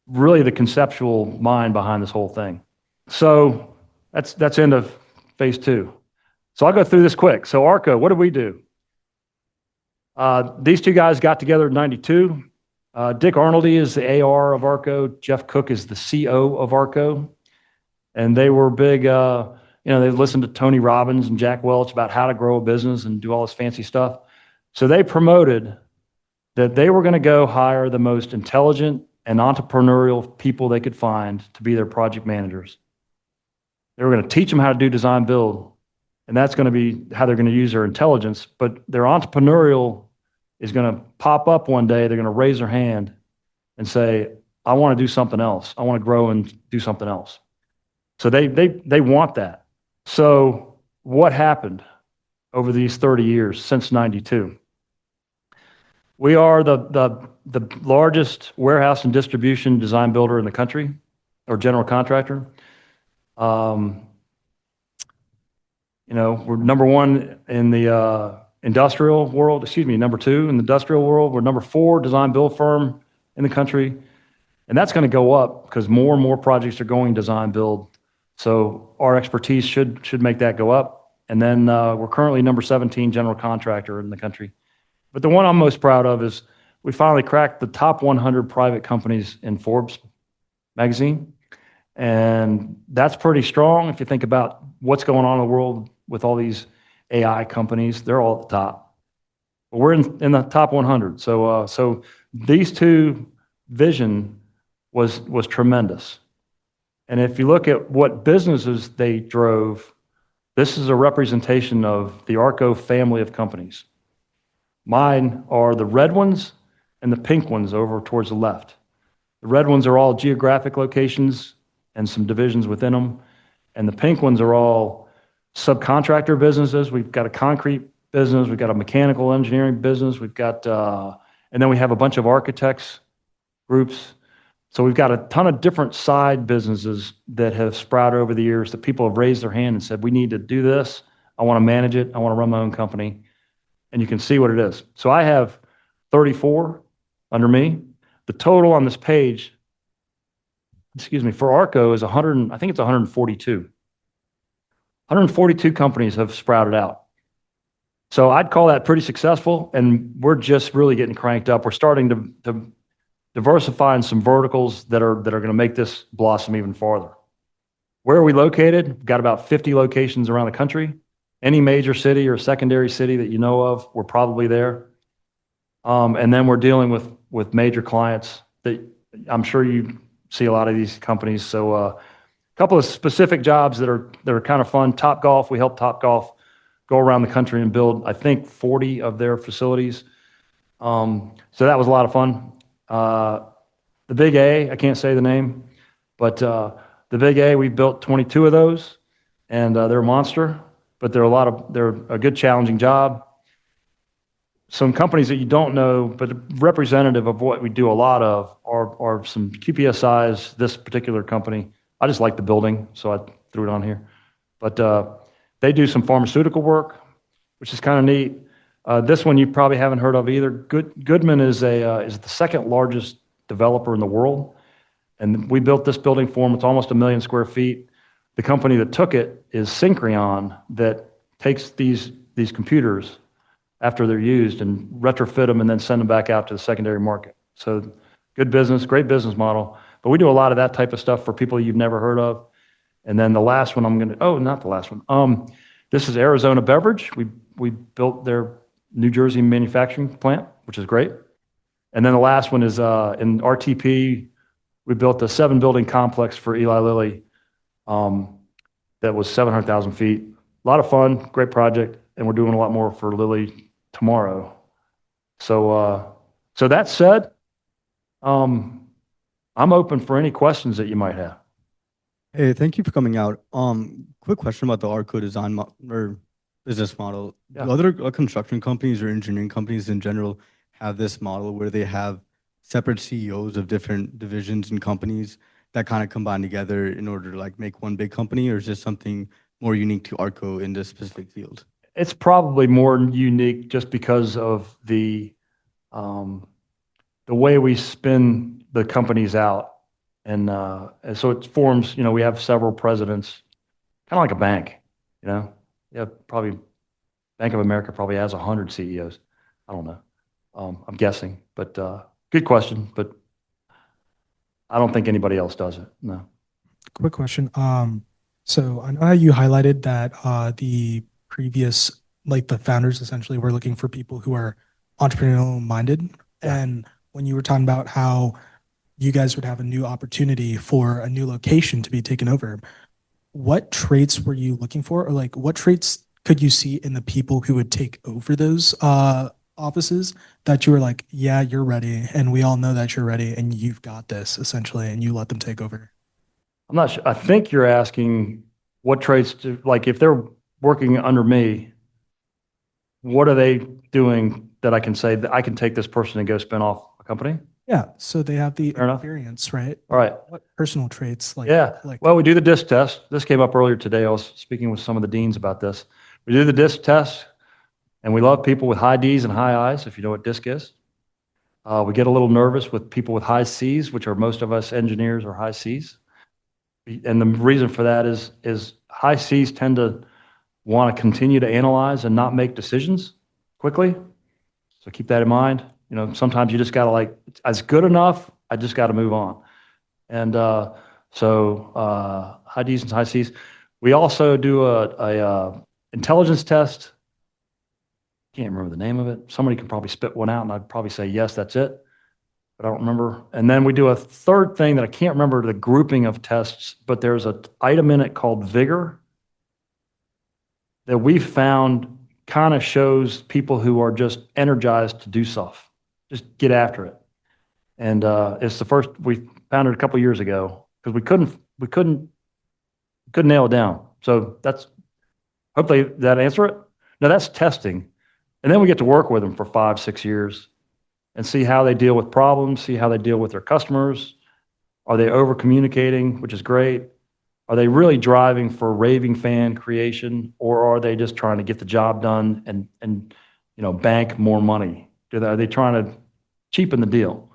really the conceptual mind behind this whole thing. So that's end of phase 2. So I'll go through this quick. So ARCO, what did we do? These two guys got together in 92. Dick Arnoldy is the AR of ARCO. Jeff Cook is the CO of ARCO. And they were big, they listened to Tony Robbins and Jack Welch about how to grow a business and do all this fancy stuff. So they promoted that they were going to go hire the most intelligent and entrepreneurial people they could find to be their project managers. They were going to teach them how to do design build, and that's going to be how they're going to use their intelligence. But their entrepreneurial is going to pop up one day. They're going to raise their hand and say, I want to do something else. I want to grow and do something else. So they want that. So what happened over these 30 years since 92? We are the largest warehouse and distribution design builder in the country, or general contractor. We're number one in the industrial world, number 2 in the industrial world. We're number 4 design build firm in the country. And that's going to go up because more and more projects are going design build. So our expertise should make that go up. And then we're currently number 17 general contractor in the country. But the one I'm most proud of is we finally cracked the top 100 private companies in Forbes magazine. And that's pretty strong if you think about what's going on in the world with all these AI companies. They're all at the top. But we're in the top 100. So these two vision was tremendous. And if you look at what businesses they drove, this is a representation of the ARCO family of companies. Mine are the red ones and the pink ones over towards the left. The red ones are all geographic locations and some divisions within them. And the pink ones are all subcontractor businesses. We've got a concrete business. We've got a mechanical engineering business. We've got, and then we have a bunch of architects groups. So we've got a ton of different side businesses that have sprouted over the years that people have raised their hand and said, we need to do this. I want to manage it. I want to run my own company. And you can see what it is. So I have 34 under me. The total on this page, for ARCO is 100, I think it's 142. 142 companies have sprouted out. So I'd call that pretty successful, and we're just really getting cranked up. We're starting to diversify in some verticals that are going to make this blossom even farther. Where are we located? We've got about 50 locations around the country. Any major city or secondary city that you know of, we're probably there. And then we're dealing with major clients that I'm sure you see a lot of these companies. So a couple of specific jobs that are kind of fun. Topgolf, we help Topgolf go around the country and build, I think, 40 of their facilities. So that was a lot of fun. The Big A, I can't say the name, but the Big A, we've built 22 of those, and they're a monster, but they're a good challenging job. Some companies that you don't know, but representative of what we do a lot of are some QPSIs, this particular company. I just like the building, so I threw it on here. But they do some pharmaceutical work, which is kind of neat. This one you probably haven't heard of either. Goodman is the second largest developer in the world, and we built this building for them. It's almost 1 million square feet. The company that took it is Syncreon, that takes these computers after they're used and retrofit them and then send them back out to the secondary market. So good business, great business model. But we do a lot of that type of stuff for people you've never heard of. And then the last one not the last one. This is Arizona Beverage. We built their New Jersey manufacturing plant, which is great. And then the last one is in RTP. We built a 7-building complex for Eli Lilly that was 700,000 feet. A lot of fun, great project, and we're doing a lot more for Lilly tomorrow. So that said, I'm open for any questions that you might have. Hey, thank you for coming out. Quick question about the ARCO design or business model. Yeah. Do other construction companies or engineering companies in general have this model where they have separate CEOs of different divisions and companies that kind of combine together in order to like make one big company, or is this something more unique to ARCO in this specific field? It's probably more unique just because of the way we spin the companies out. And so it forms, we have several presidents, kind of like a bank, Yeah, probably Bank of America probably has 100 CEOs. I don't know. I'm guessing, but good question. But I don't think anybody else does it. No. Quick question. So I know how you highlighted that the previous, like the founders essentially were looking for people who are entrepreneurial minded. Yeah. And when you were talking about how you guys would have a new opportunity for a new location to be taken over, what traits were you looking for? Or like what traits could you see in the people who would take over those offices that you were like, yeah, you're ready, and we all know that you're ready and you've got this essentially, and you let them take over? I'm not sure. I think you're asking what traits like if they're working under me, what are they doing that I can say that I can take this person and go spin off a company? Yeah, so they have the Fair enough. experience, right? All right. What personal traits like? Yeah. Well, we do the DISC test. This came up earlier today. I was speaking with some of the deans about this. We do the DISC test, and we love people with high D's and high I's, if you know what DISC is. We get a little nervous with people with high C's, which are most of us engineers are high C's. And the reason for that is high C's tend to want to continue to analyze and not make decisions quickly. So keep that in mind. Sometimes you just got to it's good enough. I just got to move on. And so high D's and high C's. We also do a intelligence test. Can't remember the name of it. Somebody can probably spit one out, and I'd probably say, yes, that's it. But I don't remember. And then we do a third thing that I can't remember the grouping of tests, but there's an item in it called Vigor that we found kind of shows people who are just energized to do stuff. Just get after it. And it's the first, we found it a couple years ago because we couldn't nail it down. So that's, hopefully that answer it. Now that's testing. And then we get to work with them for 5-6 years and see how they deal with problems, see how they deal with their customers. Are they over communicating, which is great? Are they really driving for raving fan creation, or are they just trying to get the job done and bank more money? Are they trying to cheapen the deal?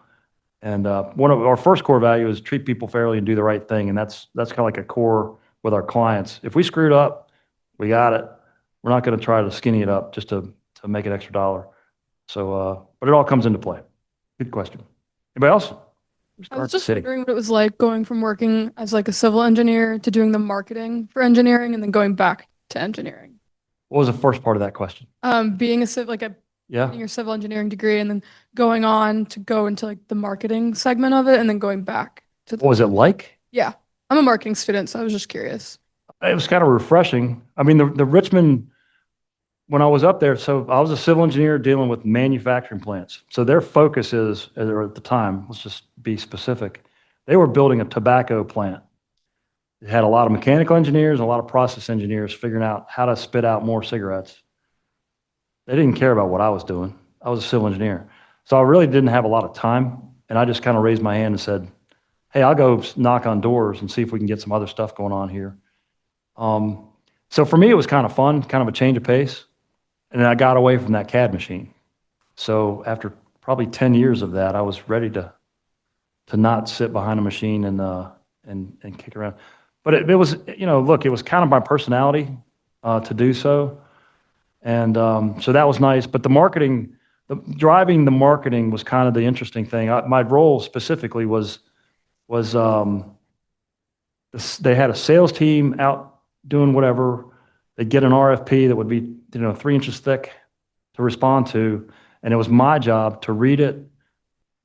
And one of our first core values is treat people fairly and do the right thing, and that's kind of like a core with our clients. If we screwed up, we got it. We're not going to try to skinny it up just to make an extra dollar. So, but it all comes into play. Good question. Anybody else? I was just wondering what it was like going from working as like a civil engineer to doing the marketing for engineering and then going back to engineering. What was the first part of that question? Being a getting your civil engineering degree and then going on to go into like the marketing segment of it and then going back to What was it like? Yeah. I'm a marketing student, so I was just curious. It was kind of refreshing. I mean, the Richmond, when I was up there, so I was a civil engineer dealing with manufacturing plants. So their focus is, or at the time, let's just be specific, they were building a tobacco plant. It had a lot of mechanical engineers and a lot of process engineers figuring out how to spit out more cigarettes. They didn't care about what I was doing. I was a civil engineer. So I really didn't have a lot of time. And I just kind of raised my hand and said, hey, I'll go knock on doors and see if we can get some other stuff going on here. So for me, it was kind of fun, kind of a change of pace. And then I got away from that CAD machine. So after probably 10 years of that, I was ready to not sit behind a machine and kick around. But it was, look, it was kind of my personality to do so. And so that was nice. But driving the marketing was kind of the interesting thing. My role specifically was they had a sales team out doing whatever. They'd get an RFP that would be 3 inches thick to respond to, and it was my job to read it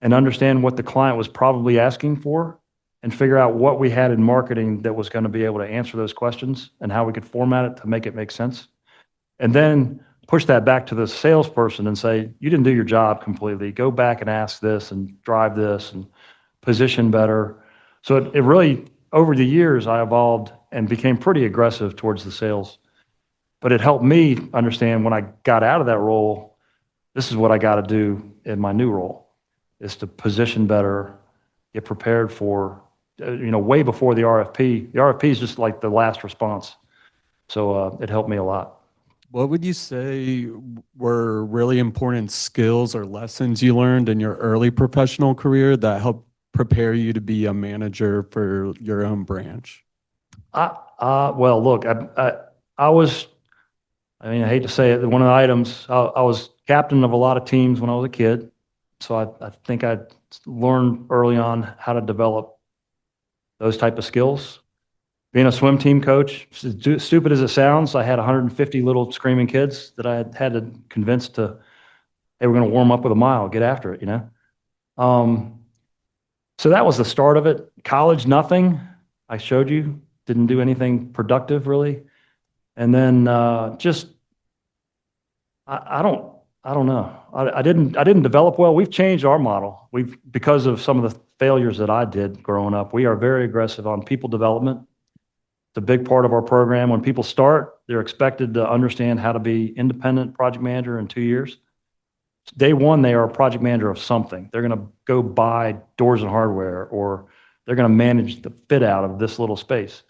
and understand what the client was probably asking for and figure out what we had in marketing that was going to be able to answer those questions and how we could format it to make it make sense. And then push that back to the salesperson and say, you didn't do your job completely. Go back and ask this and drive this and position better. So it really, over the years, I evolved and became pretty aggressive towards the sales. But it helped me understand when I got out of that role, this is what I got to do in my new role, is to position better, get prepared for, way before the RFP. The RFP is just like the last response. So it helped me a lot. What would you say were really important skills or lessons you learned in your early professional career that helped prepare you to be a manager for your own branch? Well, look, I hate to say it, one of the items, I was captain of a lot of teams when I was a kid. So I think I learned early on how to develop those type of skills. Being a swim team coach, as stupid as it sounds, I had 150 little screaming kids that I had to convince to, hey, we're going to warm up with a mile, get after it, So that was the start of it. College, nothing. I showed you, didn't do anything productive really. And then I don't know. I didn't develop well. We've changed our model. Because of some of the failures that I did growing up, we are very aggressive on people development. It's a big part of our program. When people start, they're expected to understand how to be independent project manager in 2 years. Day one, they are a project manager of something. They're going to go buy doors and hardware, or they're going to manage the fit out of this little space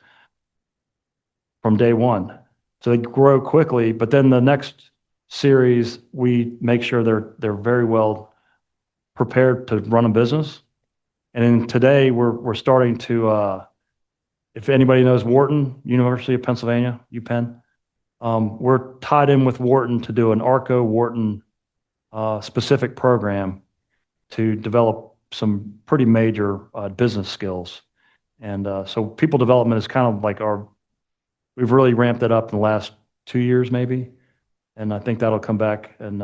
from day one. So they grow quickly, but then the next series, we make sure they're very well prepared to run a business. And then today, we're starting to, if anybody knows Wharton, University of Pennsylvania, UPenn, we're tied in with Wharton to do an Wharton specific program to develop some pretty major business skills. And so people development is kind of like we've really ramped it up in the last 2 years maybe. And I think that'll come back and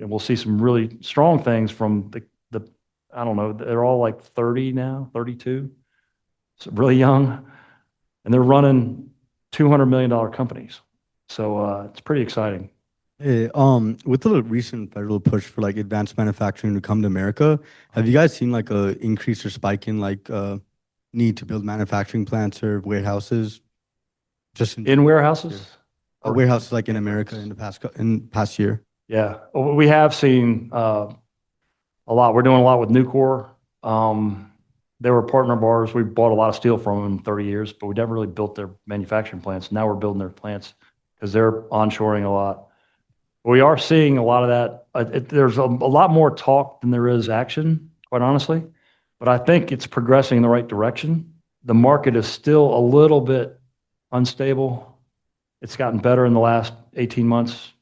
we'll see some really strong things from the I don't know, they're all like 30 now, 32. So really young. And they're running $200 million companies. So it's pretty exciting. Hey, with the recent federal push for like advanced manufacturing to come to America, have you guys seen like a increase or spike in like need to build manufacturing plants or warehouses? Just in warehouses? Warehouses like in America in the past year? Yeah, we have seen a lot. We're doing a lot with Nucor. They were a partner of ours. We bought a lot of steel from them in 30 years, but we never really built their manufacturing plants. Now we're building their plants because they're onshoring a lot. We are seeing a lot of that. There's a lot more talk than there is action, quite honestly. But I think it's progressing in the right direction. The market is still a little bit unstable. It's gotten better in the last 18 months,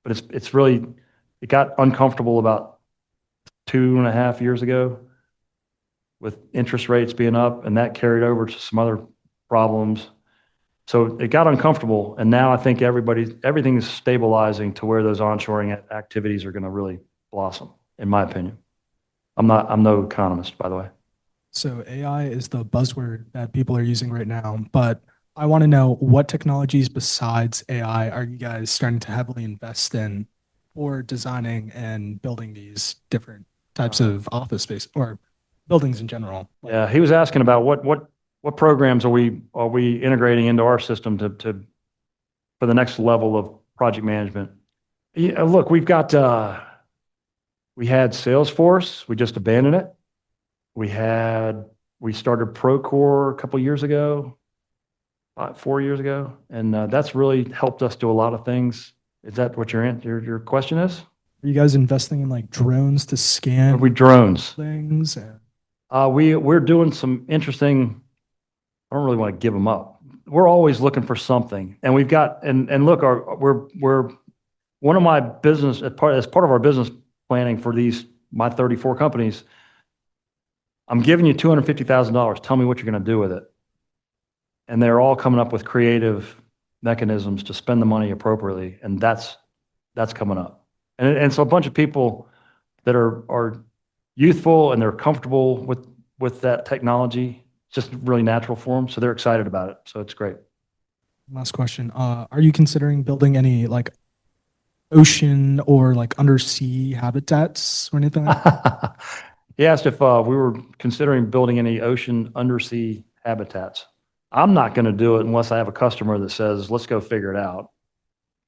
but it got uncomfortable about 2.5 years ago with interest rates being up, and that carried over to some other problems. So it got uncomfortable, and now I think everything is stabilizing to where those onshoring activities are going to really blossom, in my opinion. I'm no economist, by the way. So AI is the buzzword that people are using right now, but I want to know what technologies besides AI are you guys starting to heavily invest in for designing and building these different types of office space or buildings in general? Yeah, he was asking about what programs are we integrating into our system for the next level of project management. Yeah, look, we had Salesforce, we just abandoned it. We started Procore a couple years ago, 4 years ago, and that's really helped us do a lot of things. Is that what your question is? Are you guys investing in like drones to scan drones things? We're doing some interesting. I don't really want to give them up. We're always looking for something, and we've got and look, we're one of my business as part of our business planning for my 34 companies. I'm giving you $250,000. Tell me what you're going to do with it. And they're all coming up with creative mechanisms to spend the money appropriately, and that's coming up. And so a bunch of people that are youthful and they're comfortable with that technology. Just really natural for them, so they're excited about it. So it's great. Last question. Are you considering building any like ocean or like undersea habitats or anything like that? He asked if we were considering building any ocean undersea habitats. I'm not going to do it unless I have a customer that says, let's go figure it out.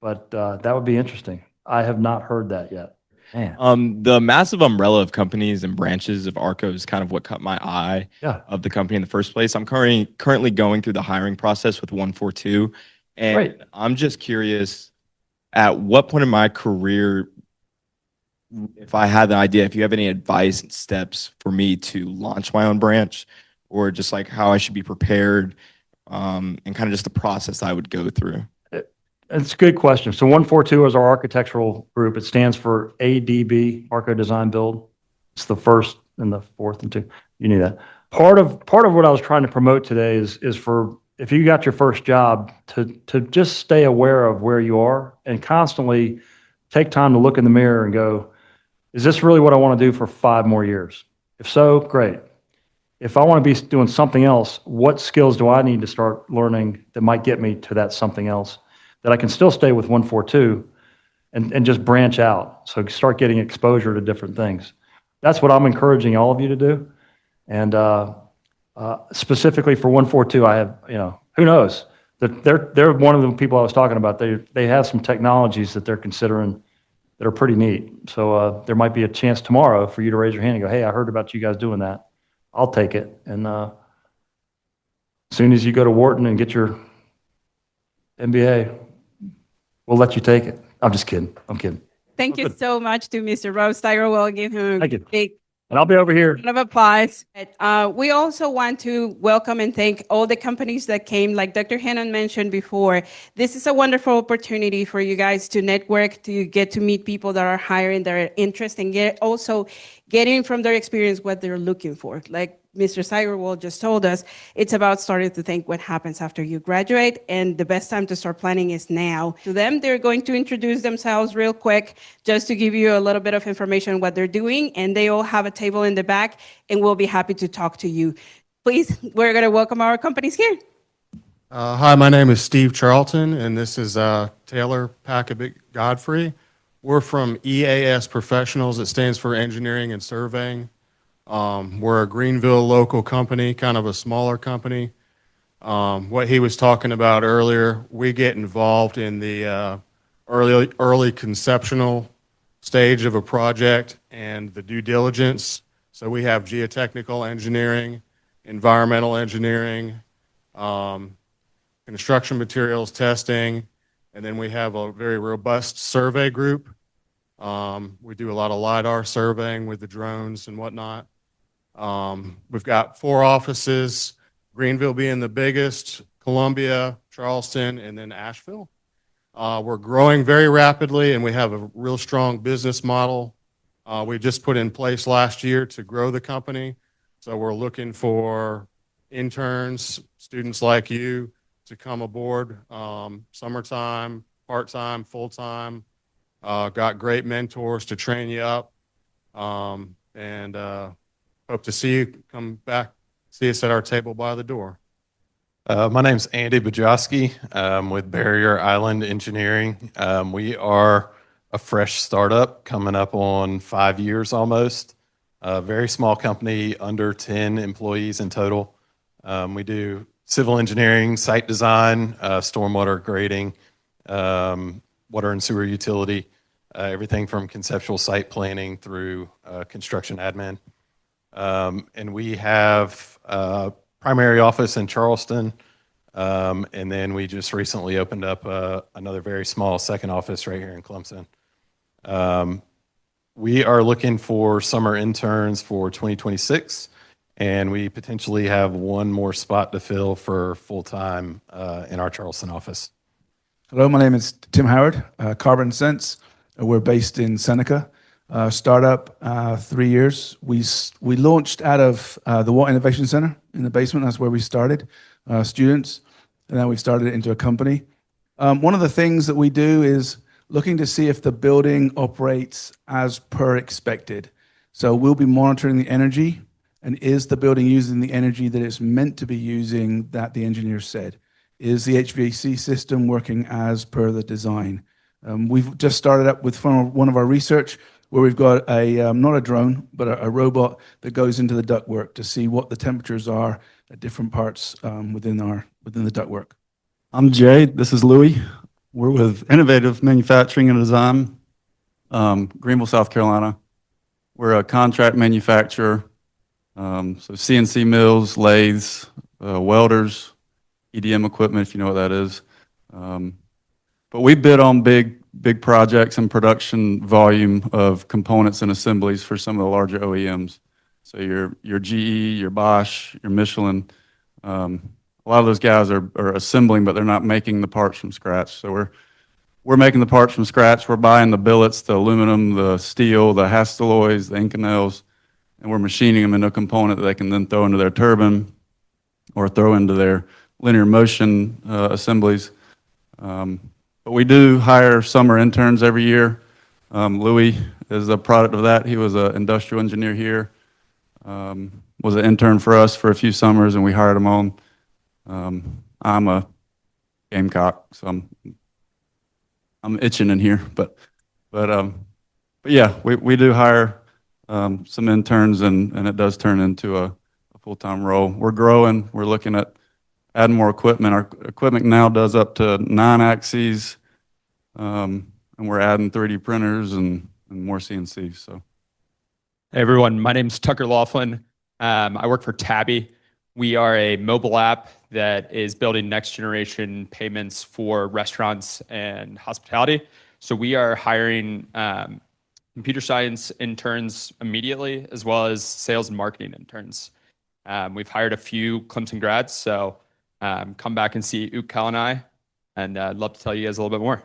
But that would be interesting. I have not heard that yet. Man. The massive umbrella of companies and branches of Arco is kind of what caught my eye of the company in the first place. I'm currently going through the hiring process with 142, and Great. I'm just curious, at what point in my career, if I had the idea, if you have any advice and steps for me to launch my own branch, or just like how I should be prepared, and kind of just the process I would go through. It's a good question. So 142 is our architectural group. It stands for ADB, Arco Design Build. It's the first and the fourth and two. You knew that. Part of what I was trying to promote today is for if you got your first job to just stay aware of where you are and constantly take time to look in the mirror and go, is this really what I want to do for 5 more years? If so, great. If I want to be doing something else, what skills do I need to start learning that might get me to that something else? That I can still stay with 142 and just branch out. So start getting exposure to different things. That's what I'm encouraging all of you to do. And specifically for 142, I have, who knows? They're one of the people I was talking about. They have some technologies that they're considering that are pretty neat. So there might be a chance tomorrow for you to raise your hand and go, hey, I heard about you guys doing that. I'll take it. And as soon as you go to Wharton and get your MBA, we'll let you take it. I'm just kidding. I'm kidding. Thank you so much to Mr. Rob Steigerwald. Give him a big and I'll be over here. round of applause. We also want to welcome and thank all the companies that came. Like Dr. Hannon mentioned before, this is a wonderful opportunity for you guys to network, to get to meet people that are hiring, that are interested, and also getting from their experience what they're looking for. Like Mr. Steigerwald just told us, it's about starting to think what happens after you graduate, and the best time to start planning is now. To them, they're going to introduce themselves real quick, just to give you a little bit of information on what they're doing, and they all have a table in the back, and we'll be happy to talk to you. Please, we're going to welcome our companies here. Hi, my name is Steve Charlton, and this is Taylor Packabit Godfrey. We're from EAS Professionals. It stands for Engineering and Surveying. We're a Greenville local company, kind of a smaller company. What he was talking about earlier, we get involved in the early conceptual stage of a project and the due diligence. So we have geotechnical engineering, environmental engineering, construction materials testing, and then we have a very robust survey group. We do a lot of LiDAR surveying with the drones and whatnot. We've got 4 offices, Greenville being the biggest, Columbia, Charleston, and then Asheville. We're growing very rapidly, and we have a real strong business model we just put in place last year to grow the company. So we're looking for interns, students like you, to come aboard summertime, part-time, full-time. Got great mentors to train you up, and hope to see you come back, see us at our table by the door. My name's Andy Bajowski with Barrier Island Engineering. We are a fresh startup coming up on 5 years almost. A very small company, under 10 employees in total. We do civil engineering, site design, stormwater grading, water and sewer utility, everything from conceptual site planning through construction admin. And we have a primary office in Charleston, and then we just recently opened up another very small second office right here in Clemson. We are looking for summer interns for 2026, and we potentially have one more spot to fill for full-time in our Charleston office. Hello, my name is Tim Howard, Carbon Sense. We're based in Seneca. Startup, 3 years. We launched out of the Water Innovation Center in the basement. That's where we started, students, and then we've started it into a company. One of the things that we do is looking to see if the building operates as per expected. So we'll be monitoring the energy, and is the building using the energy that it's meant to be using that the engineer said? Is the HVAC system working as per the design? We've just started up with one of our research where we've got a, not a drone, but a robot that goes into the ductwork to see what the temperatures are at different parts within the ductwork. I'm Jay, this is Louie. We're with Innovative Manufacturing and Design, Greenville, South Carolina. We're a contract manufacturer, so CNC mills, lathes, welders, EDM equipment, if you know what that is. But we bid on big projects and production volume of components and assemblies for some of the larger OEMs. So your GE, your Bosch, your Michelin. A lot of those guys are assembling, but they're not making the parts from scratch. So we're making the parts from scratch. We're buying the billets, the aluminum, the steel, the Hastelloys, the Inconels, and we're machining them into a component that they can then throw into their turbine or throw into their linear motion assemblies. But we do hire summer interns every year. Louis is a product of that. He was an industrial engineer here, was an intern for us for a few summers, and we hired him on. I'm a Gamecock, so I'm itching in here, but yeah, we do hire some interns, and it does turn into a full-time role. We're growing. We're looking at adding more equipment. Our equipment now does up to 9 axes, and we're adding 3D printers and more CNC. So, hey everyone, my name's Tucker Laughlin. I work for Tabby. We are a mobile app that is building next generation payments for restaurants and hospitality. So we are hiring computer science interns immediately, as well as sales and marketing interns. We've hired a few Clemson grads, so come back and see Utkal and I, and I'd love to tell you guys a little bit more.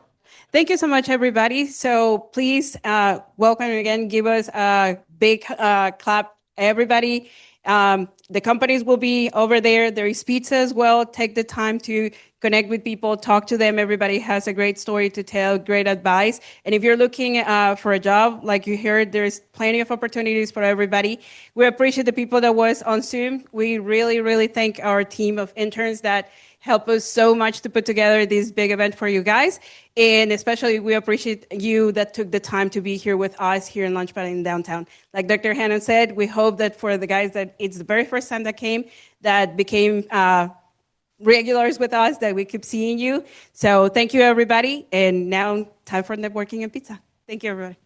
Thank you so much, everybody. So please welcome again. Give us a big clap, everybody. The companies will be over there. There is pizza as well. Take the time to connect with people, talk to them. Everybody has a great story to tell, great advice. And if you're looking for a job, like you heard, there's plenty of opportunities for everybody. We appreciate the people that was on Zoom. We really, really thank our team of interns that help us so much to put together this big event for you guys. And especially we appreciate you that took the time to be here with us here in Launchpad in downtown. Like Dr. Hannon said, we hope that for the guys that it's the very first time that came, that became regulars with us, that we keep seeing you. So thank you, everybody. And now time for networking and pizza. Thank you, everybody.